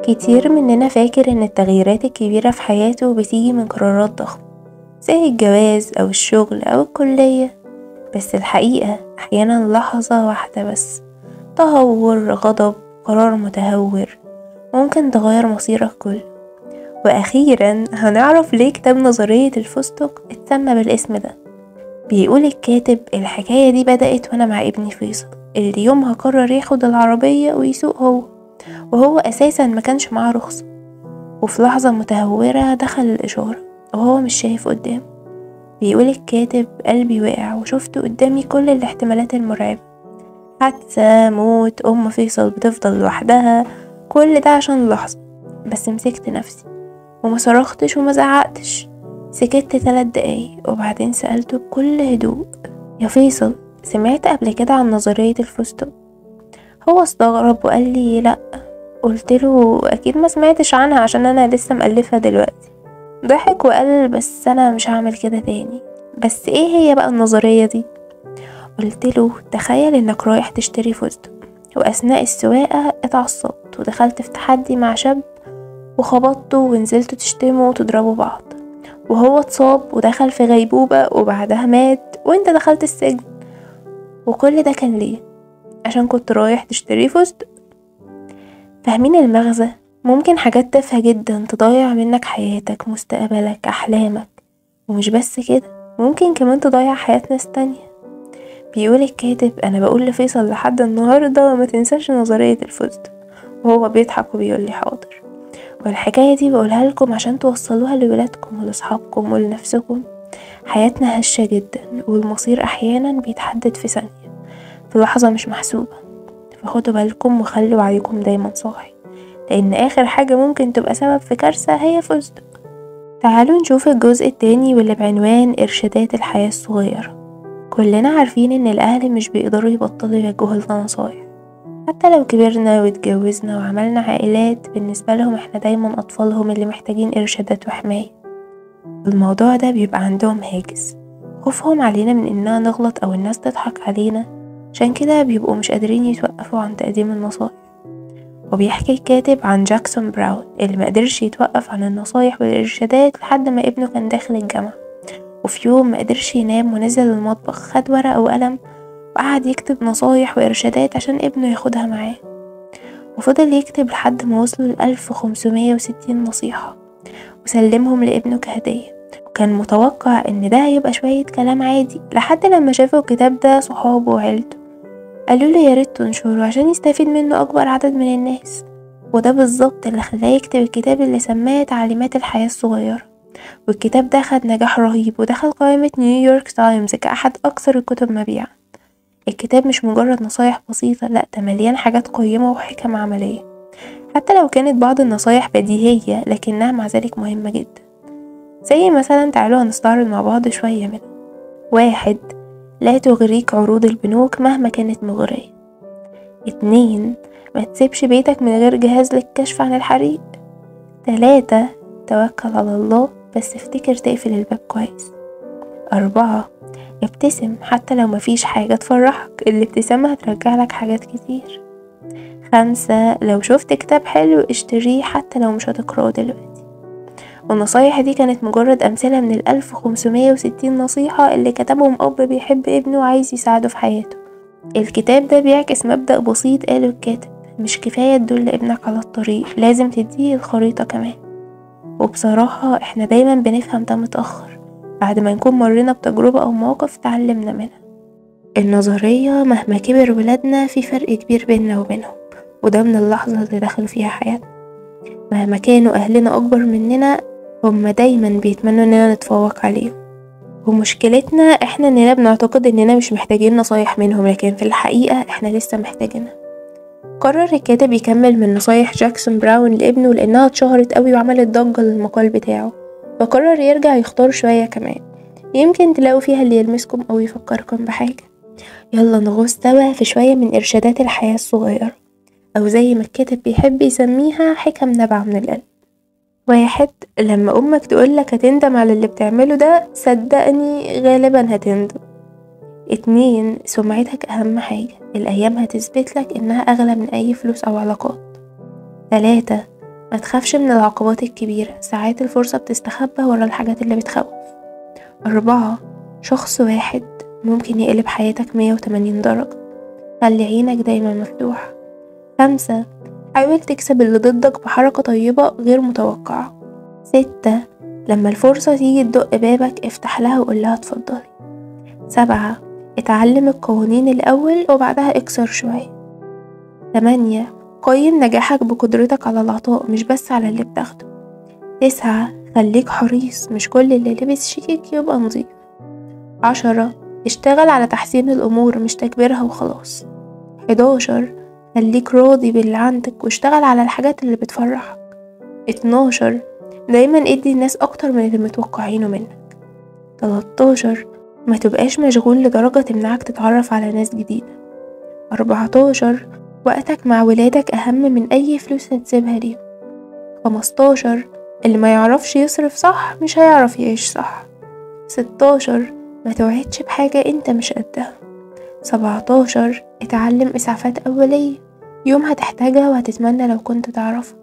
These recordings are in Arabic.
كتير مننا فاكر ان التغييرات الكبيرة في حياته بتيجي من قرارات ضخمة زي الجواز او الشغل او الكلية. بس الحقيقة احيانا لحظة واحدة بس، تهور، غضب، قرار متهور ممكن تغير مصيرك كله. واخيرا هنعرف ليه كتاب نظرية الفستق اتسمى بالاسم ده. بيقول الكاتب الحكاية دي بدأت وانا مع ابني فيصل اللي يومها قرر ياخد العربية ويسوق هو، وهو اساسا ما كانش معاه رخصة. وفي لحظة متهورة دخل الإشارة وهو مش شايف قدامه. بيقول الكاتب قلبي وقع وشفت قدامي كل الاحتمالات المرعبة، حادثة، موت، فيصل بتفضل لوحدها، كل ده عشان لحظة. بس مسكت نفسي وما صرختش وما زعقتش، سكت 3 دقايق وبعدين سألته بكل هدوء: يا فيصل، سمعت قبل كده عن نظرية الفستق؟ هو استغرب وقال لي لأ. قلت له اكيد ما سمعتش عنها عشان انا لسه مألفها دلوقتي. ضحك وقال بس انا مش هعمل كده تاني. بس ايه هي بقى النظرية دي؟ قلت له تخيل انك رايح تشتري فستق، واثناء السواقة اتعصبت ودخلت في تحدي مع شاب وخبطته ونزلتوا تشتموا وتضربوا بعض، وهو اتصاب ودخل في غيبوبة وبعدها مات وانت دخلت السجن. وكل ده كان ليه؟ عشان كنت رايح تشتري فستق. فاهمين المغزى؟ ممكن حاجات تافهة جدا تضيع منك حياتك، مستقبلك، أحلامك. ومش بس كده، ممكن كمان تضيع حياة ناس تانية. بيقول الكاتب أنا بقول لفيصل لحد النهاردة ما تنساش نظرية الفستق، وهو بيضحك وبيقول لي حاضر. والحكاية دي بقولها لكم عشان توصلوها لولادكم ولأصحابكم ولنفسكم. حياتنا هشة جدا والمصير أحيانا بيتحدد في ثانية، في لحظة مش محسوبة. فخدوا بالكم وخلوا وعيكم دايما صاحي، لأن آخر حاجة ممكن تبقى سبب في كارثة هي فستق. تعالوا نشوف الجزء التاني واللي بعنوان إرشادات الحياة الصغيرة. كلنا عارفين إن الأهل مش بيقدروا يبطلوا يوجهوا لنا نصايح، حتى لو كبرنا واتجوزنا وعملنا عائلات. بالنسبة لهم احنا دايما أطفالهم اللي محتاجين إرشادات وحماية. الموضوع ده بيبقى عندهم هاجس، خوفهم علينا من إننا نغلط أو الناس تضحك علينا، عشان كده بيبقوا مش قادرين يتوقفوا عن تقديم النصائح. وبيحكي الكاتب عن جاكسون براون اللي مقدرش يتوقف عن النصايح والإرشادات لحد ما ابنه كان داخل الجامعة. وفي يوم مقدرش ينام ونزل المطبخ، خد ورقة وقلم وقعد يكتب نصايح وإرشادات عشان ابنه ياخدها معاه. وفضل يكتب لحد ما وصلوا 1560 نصيحة وسلمهم لابنه كهدية. وكان متوقع ان ده هيبقى شوية كلام عادي، لحد لما شافوا الكتاب ده صحابه وعيلته قالوا له يا ريت تنشره عشان يستفيد منه اكبر عدد من الناس. وده بالظبط اللي خلاه يكتب الكتاب اللي سماه تعليمات الحياة الصغيرة. والكتاب ده خد نجاح رهيب ودخل قائمة نيويورك تايمز كأحد أكثر الكتب مبيعا. الكتاب مش مجرد نصايح بسيطة، لأ، ده مليان حاجات قيمة وحكم عملية. حتى لو كانت بعض النصايح بديهية لكنها مع ذلك مهمة جدا. زي مثلا تعالوا هنستعرض مع بعض شوية منها. 1. لا تغريك عروض البنوك مهما كانت مغرية. 2. ما تسيبش بيتك من غير جهاز للكشف عن الحريق. 3. توكل على الله بس افتكر تقفل الباب كويس. 4. ابتسم حتى لو مفيش حاجة تفرحك، الابتسامة هترجع لك حاجات كتير. 5. لو شفت كتاب حلو اشتريه حتى لو مش هتقرأه دلوقتي. والنصايح دي كانت مجرد أمثلة من 1560 نصيحة اللي كتبهم أب بيحب ابنه وعايز يساعده في حياته. الكتاب ده بيعكس مبدأ بسيط قاله الكاتب: مش كفاية تدل ابنك على الطريق، لازم تديه الخريطة كمان. وبصراحة احنا دايما بنفهم ده متأخر، بعد ما نكون مرينا بتجربة أو موقف تعلمنا منها. النظرية مهما كبر ولادنا في فرق كبير بيننا وبينهم، وده من اللحظة اللي دخلوا فيها حياتنا. مهما كانوا أهلنا أكبر مننا هم دايما بيتمنوا إننا نتفوق عليهم. ومشكلتنا احنا إننا بنعتقد إننا مش محتاجين نصايح منهم، لكن في الحقيقة احنا لسه محتاجينها. قرر الكاتب يكمل من نصايح جاكسون براون لابنه لأنها اتشهرت قوي وعملت ضجة للمقال بتاعه، فقرر يرجع يختار شوية كمان، يمكن تلاقوا فيها اللي يلمسكم أو يفكركم بحاجة. يلا نغوص سوا في شوية من إرشادات الحياة الصغيرة، أو زي ما الكاتب بيحب يسميها حكم نابعة من القلب. 1. لما أمك تقولك هتندم على اللي بتعمله ده، صدقني غالبا هتندم. 2. سمعتك أهم حاجة، الأيام هتثبتلك إنها أغلى من أي فلوس أو علاقات. 3. ما تخافش من العقبات الكبيرة، ساعات الفرصة بتستخبى ورا الحاجات اللي بتخوف. 4. شخص واحد ممكن يقلب حياتك 180 درجة، خلي عينك دايما مفتوحة. 5. حاول تكسب اللي ضدك بحركة طيبة غير متوقعة. 6. لما الفرصة تيجي تدق بابك افتح لها وقول لها اتفضلي. 7. اتعلم القوانين الأول وبعدها اكسر شوية. 8. قيم نجاحك بقدرتك على العطاء مش بس على اللي بتاخده. 9. خليك حريص، مش كل اللي لبس شيك يبقى نظيف. 10. اشتغل على تحسين الأمور مش تكبيرها وخلاص. 11. خليك راضي باللي عندك واشتغل على الحاجات اللي بتفرحك. 12. دايما ادي الناس اكتر من اللي متوقعينه منك. 13. ما تبقاش مشغول لدرجة تمنعك تتعرف على ناس جديدة. 14. وقتك مع ولادك اهم من اي فلوس هتسيبها ليهم. 15. اللي ما يعرفش يصرف صح مش هيعرف يعيش صح. 16. ما توعدش بحاجة انت مش قدها. 17. اتعلم اسعافات اولية، يوم هتحتاجها وهتتمنى لو كنت تعرفها.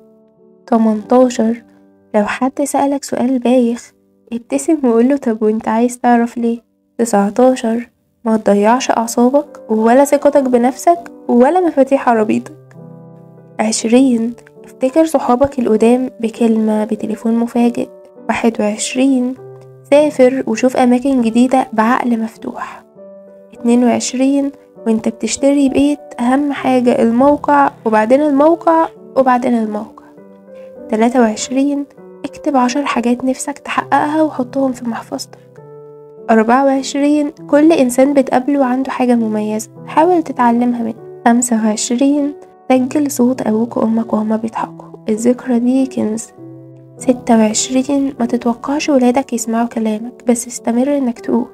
18. لو حد سألك سؤال بايخ ابتسم وقوله طب وانت عايز تعرف ليه. 19. ما تضيعش اعصابك ولا ثقتك بنفسك ولا مفاتيح عربيتك. 20. افتكر صحابك القدام بكلمة بتليفون مفاجئ. 21. سافر وشوف اماكن جديدة بعقل مفتوح. 22. وانت بتشتري بيت اهم حاجة الموقع وبعدين الموقع وبعدين الموقع. 23. اكتب 10 حاجات نفسك تحققها وحطهم في محفظتك. 24. كل انسان بتقابله عنده حاجة مميزة حاول تتعلمها منه. 25. سجل صوت ابوك وامك وهما بيضحكوا، الذكرى دي كنز. 26. ما تتوقعش ولادك يسمعوا كلامك بس استمر انك تقول.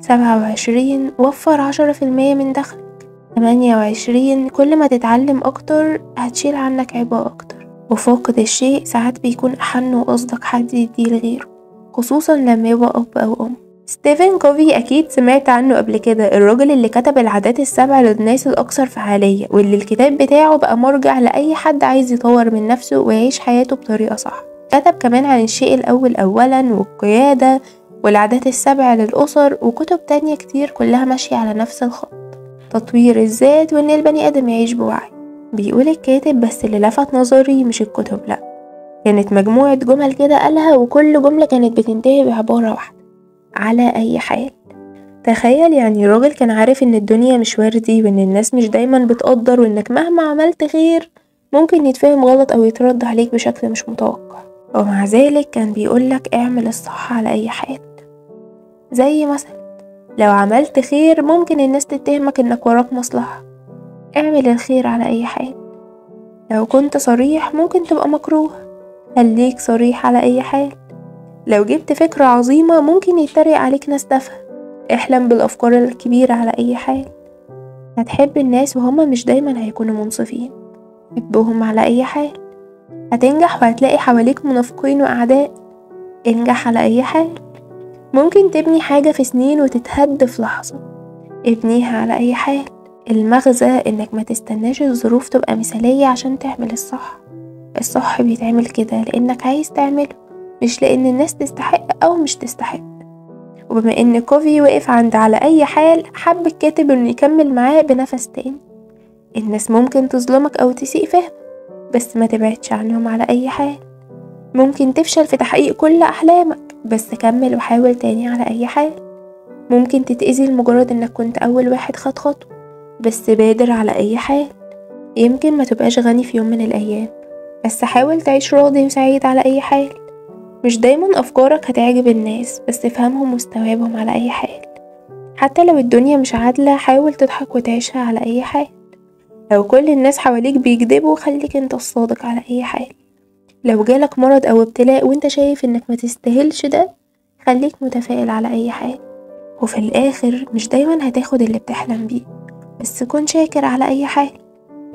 27. وفر 10% من دخلك. 28. كل ما تتعلم اكتر هتشيل عنك عبء اكتر، وفاقد الشيء ساعات بيكون احن وقصدك حد يديه لغيره، خصوصا لما يبقى اب او ام. ستيفن كوفي اكيد سمعت عنه قبل كده، الراجل اللي كتب العادات السبع للناس الاكثر فعالية، واللي الكتاب بتاعه بقى مرجع لاي حد عايز يطور من نفسه ويعيش حياته بطريقة صح. كتب كمان عن الشيء الاول اولا والقيادة والعادات السبع للأسر وكتب تانية كتير كلها ماشية على نفس الخط، تطوير الذات وان البني ادم يعيش بوعي. بيقول الكاتب بس اللي لفت نظري مش الكتب، لا، كانت مجموعة جمل كده قالها وكل جملة كانت بتنتهي بعبارة واحدة: على اي حال. تخيل، يعني راجل كان عارف ان الدنيا مش وردي وان الناس مش دايما بتقدر وانك مهما عملت خير ممكن يتفهم غلط او يترد عليك بشكل مش متوقع، ومع ذلك كان بيقولك اعمل الصح على اي حال. زي مثلا لو عملت خير ممكن الناس تتهمك انك وراك مصلحة، اعمل الخير على اي حال. لو كنت صريح ممكن تبقى مكروه، خليك صريح على اي حال. لو جبت فكرة عظيمة ممكن يتريق عليك ناس تافهة، احلم بالافكار الكبيرة على اي حال. هتحب الناس وهما مش دايما هيكونوا منصفين، حبهم على اي حال. هتنجح وهتلاقي حواليك منافقين واعداء، انجح على اي حال. ممكن تبني حاجة في سنين وتتهد في لحظة، ابنيها على اي حال. المغزى انك ما تستناش الظروف تبقى مثالية عشان تعمل الصح. الصح بيتعمل كده لانك عايز تعمله، مش لان الناس تستحق او مش تستحق. وبما ان كوفي وقف عند على اي حال، حب الكاتب انه يكمل معاه بنفس تاني: الناس ممكن تظلمك او تسيء فهمك بس ما تبعدش عنهم على اي حال. ممكن تفشل في تحقيق كل احلامك بس كمل وحاول تاني على اي حال. ممكن تتأذي لمجرد انك كنت اول واحد خد خطوة بس بادر على اي حال. يمكن ما تبقاش غني في يوم من الايام بس حاول تعيش راضي وسعيد على اي حال. مش دايما افكارك هتعجب الناس بس افهمهم واستوعبهم على اي حال. حتى لو الدنيا مش عادلة حاول تضحك وتعيشها على اي حال. لو كل الناس حواليك بيكذبوا خليك انت الصادق على اي حال. لو جالك مرض او ابتلاء وانت شايف انك ما تستاهلش ده خليك متفائل على اي حال. وفي الاخر مش دايما هتاخد اللي بتحلم بيه بس كن شاكر على اي حال.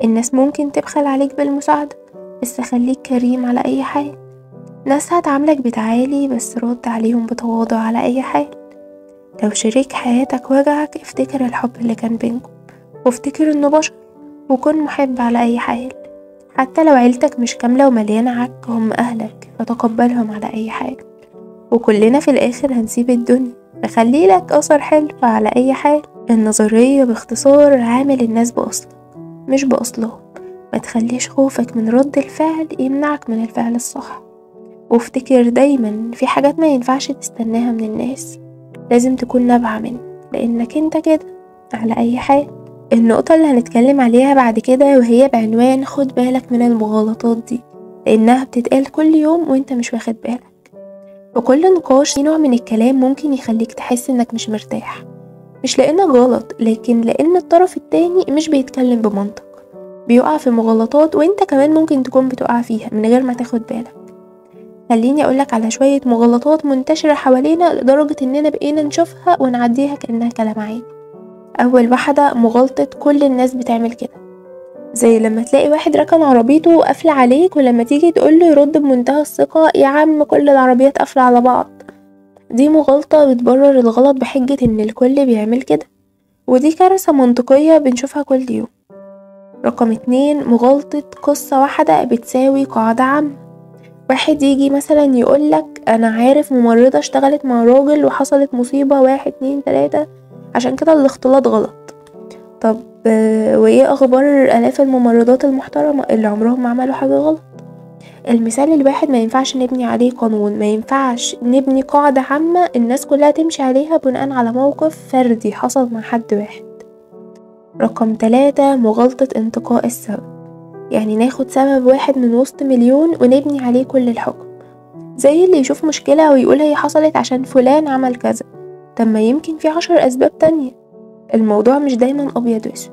الناس ممكن تبخل عليك بالمساعدة بس خليك كريم على اي حال. ناس هتعاملك بتعالي بس رد عليهم بتواضع على اي حال. لو شريك حياتك وجعك افتكر الحب اللي كان بينكم وافتكر انه بشر وكن محب على اي حال. حتى لو عيلتك مش كاملة ومليانة عك، هم أهلك فتقبلهم على أي حال. وكلنا في الآخر هنسيب الدنيا، فخلي لك أثر حلو على أي حال. النظرية باختصار عامل الناس بأصلك مش بأصلهم. ما تخليش خوفك من رد الفعل يمنعك من الفعل الصح. وافتكر دايما في حاجات ما ينفعش تستناها من الناس، لازم تكون نابعة منك، لأنك انت كده على أي حال. النقطة اللي هنتكلم عليها بعد كده وهي بعنوان خد بالك من المغالطات دي، لأنها بتتقال كل يوم وانت مش واخد بالك. وكل نقاش في نوع من الكلام ممكن يخليك تحس انك مش مرتاح، مش لأنك غلط، لكن لأن الطرف التاني مش بيتكلم بمنطق، بيقع في مغالطات وانت كمان ممكن تكون بتقع فيها من غير ما تاخد بالك. خليني أقولك على شوية مغالطات منتشرة حوالينا لدرجة إننا بقينا نشوفها ونعديها كأنها كلام عادي. أول واحدة مغالطة كل الناس بتعمل كده، زي لما تلاقي واحد ركن عربيته وقافلة عليك، ولما تيجي تقوله يرد بمنتهى الثقة يا عم كل العربيات قافلة على بعض. دي مغالطة بتبرر الغلط بحجة إن الكل بيعمل كده، ودي كارثة منطقية بنشوفها كل يوم. رقم 2 مغالطة قصة واحدة بتساوي قاعدة عامة. واحد يجي مثلا يقولك أنا عارف ممرضة اشتغلت مع راجل وحصلت مصيبة 1 2 3 عشان كده الاختلاط غلط. طب وإيه أخبار آلاف الممرضات المحترمة اللي عمرهم ما عملوا حاجة غلط؟ المثال الواحد ما ينفعش نبني عليه قانون، ما ينفعش نبني قاعدة عامة الناس كلها تمشي عليها بناء على موقف فردي حصل مع حد واحد. رقم 3 مغالطة انتقاء السبب، يعني ناخد سبب واحد من وسط مليون ونبني عليه كل الحكم، زي اللي يشوف مشكلة ويقول هي حصلت عشان فلان عمل كذا، طب ما يمكن في 10 أسباب تانية. الموضوع مش دايما أبيض وأسود.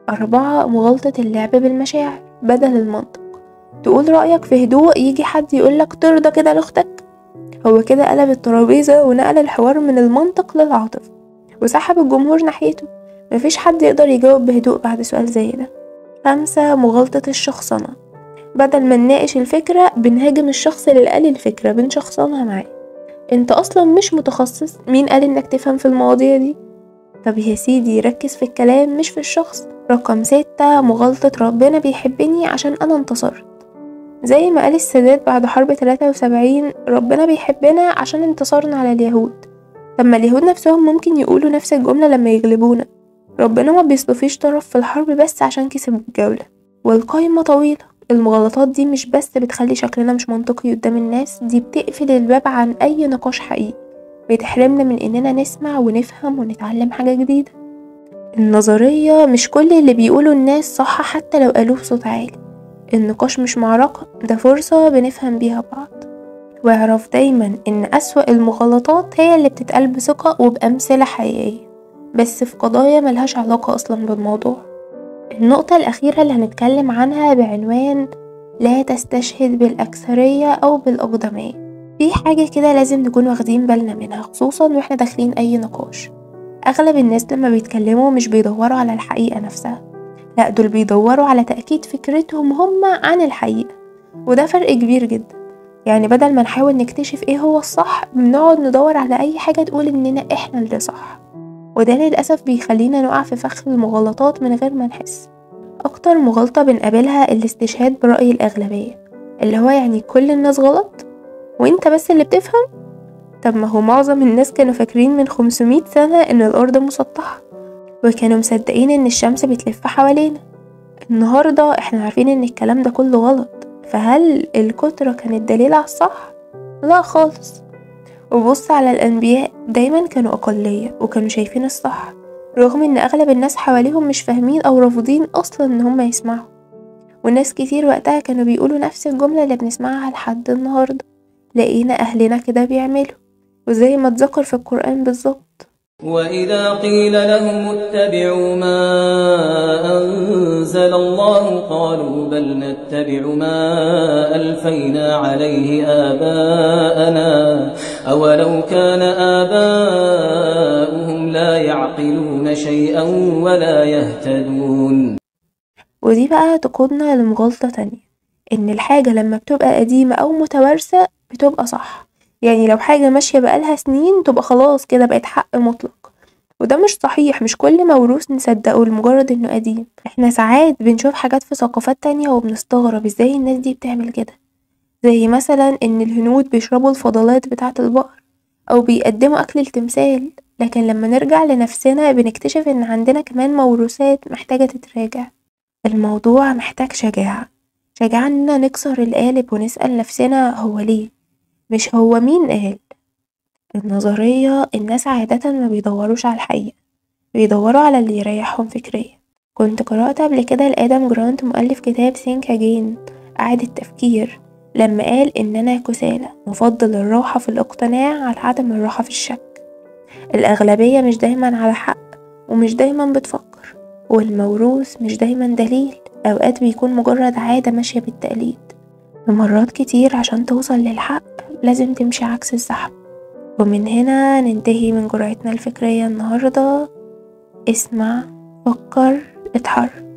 4 مغالطة اللعب بالمشاعر بدل المنطق، تقول رأيك في هدوء، يجي حد يقولك ترضى كده لأختك. هو كده قلب الترابيزة ونقل الحوار من المنطق للعاطفة وسحب الجمهور ناحيته. مفيش حد يقدر يجاوب بهدوء بعد سؤال زي ده. 5 مغالطة الشخصنة، بدل ما نناقش الفكرة بنهاجم الشخص اللي قال الفكرة، بنشخصنها معاه. انت اصلا مش متخصص، مين قال انك تفهم في المواضيع دي؟ طب يا سيدي ركز في الكلام مش في الشخص. رقم 6 مغالطة ربنا بيحبني عشان انا انتصرت، زي ما قال السادات بعد حرب 73 ربنا بيحبنا عشان انتصرنا على اليهود. طب ما اليهود نفسهم ممكن يقولوا نفس الجملة لما يغلبونا. ربنا ما بيصطفيش طرف في الحرب بس عشان كسب الجولة. والقايمة طويلة. المغالطات دي مش بس بتخلي شكلنا مش منطقي قدام الناس، دي بتقفل الباب عن أي نقاش حقيقي، بتحرمنا من إننا نسمع ونفهم ونتعلم حاجة جديدة. النظرية مش كل اللي بيقوله الناس صح حتى لو قالوه بصوت عالي. النقاش مش معركة، ده فرصة بنفهم بيها بعض. واعرف دايما إن أسوأ المغالطات هي اللي بتتقال بثقة وبأمثلة حقيقية، بس في قضايا ملهاش علاقة أصلا بالموضوع. النقطة الأخيرة اللي هنتكلم عنها بعنوان لا تستشهد بالأكثرية أو بالأقدمية. في حاجة كده لازم نكون واخدين بالنا منها، خصوصا واحنا داخلين أي نقاش. أغلب الناس لما بيتكلموا مش بيدوروا على الحقيقة نفسها، لا دول بيدوروا على تأكيد فكرتهم هم عن الحقيقة، وده فرق كبير جدا. يعني بدل ما نحاول نكتشف ايه هو الصح، بنقعد ندور على أي حاجة تقول إننا احنا اللي صح، وده للأسف بيخلينا نقع في فخ المغالطات من غير ما نحس. أكتر مغالطة بنقابلها الاستشهاد برأي الأغلبية، اللي هو يعني كل الناس غلط وانت بس اللي بتفهم. طب ما هو معظم الناس كانوا فاكرين من 500 سنة ان الأرض مسطحة، وكانوا مصدقين ان الشمس بتلف حوالينا. النهاردة احنا عارفين ان الكلام ده كله غلط، فهل الكترة كانت دليل على الصح؟ لا خالص. وبص على الأنبياء، دايما كانوا أقلية وكانوا شايفين الصح، رغم ان أغلب الناس حواليهم مش فاهمين أو رافضين أصلا ان هم يسمعوا. وناس كتير وقتها كانوا بيقولوا نفس الجملة اللي بنسمعها لحد النهاردة، لقينا أهلنا كده بيعملوا، وزي ما اتذكر في القرآن بالظبط. وإذا قيل لهم اتبعوا ما أنزل الله قالوا بل نتبع ما ألفينا عليه آباءنا أولو كان آباؤهم لا يعقلون شيئا ولا يهتدون. ودي بقى تقودنا لمغالطة تانية، إن الحاجة لما بتبقى قديمة أو متوارثة بتبقى صح. يعني لو حاجة ماشية بقالها سنين تبقى خلاص كده بقت حق مطلق، وده مش صحيح، مش كل موروث نصدقه لمجرد انه قديم. احنا ساعات بنشوف حاجات في ثقافات تانية وبنستغرب ازاي الناس دي بتعمل كده، زي مثلا ان الهنود بيشربوا الفضلات بتاعة البقر او بيقدموا اكل التمثال، لكن لما نرجع لنفسنا بنكتشف ان عندنا كمان موروثات محتاجة تتراجع. الموضوع محتاج شجاعة اننا نكسر القالب ونسأل نفسنا هو ليه، مش هو مين قال. النظرية الناس عادة ما بيدوروش على الحقيقة، بيدوروا على اللي يريحهم فكريا. كنت قرأت قبل كده لآدم جرانت مؤلف كتاب Think Again إعادة تفكير، لما قال إننا كسالى نفضل الراحة في الاقتناع على عدم الراحة في الشك. الأغلبية مش دايما على حق ومش دايما بتفكر، والموروث مش دايما دليل، أوقات بيكون مجرد عادة ماشية بالتقليد. ومرات كتير عشان توصل للحق لازم تمشي عكس الزحمة. ومن هنا ننتهي من جرعتنا الفكرية النهاردة. اسمع، فكر، اتحرك.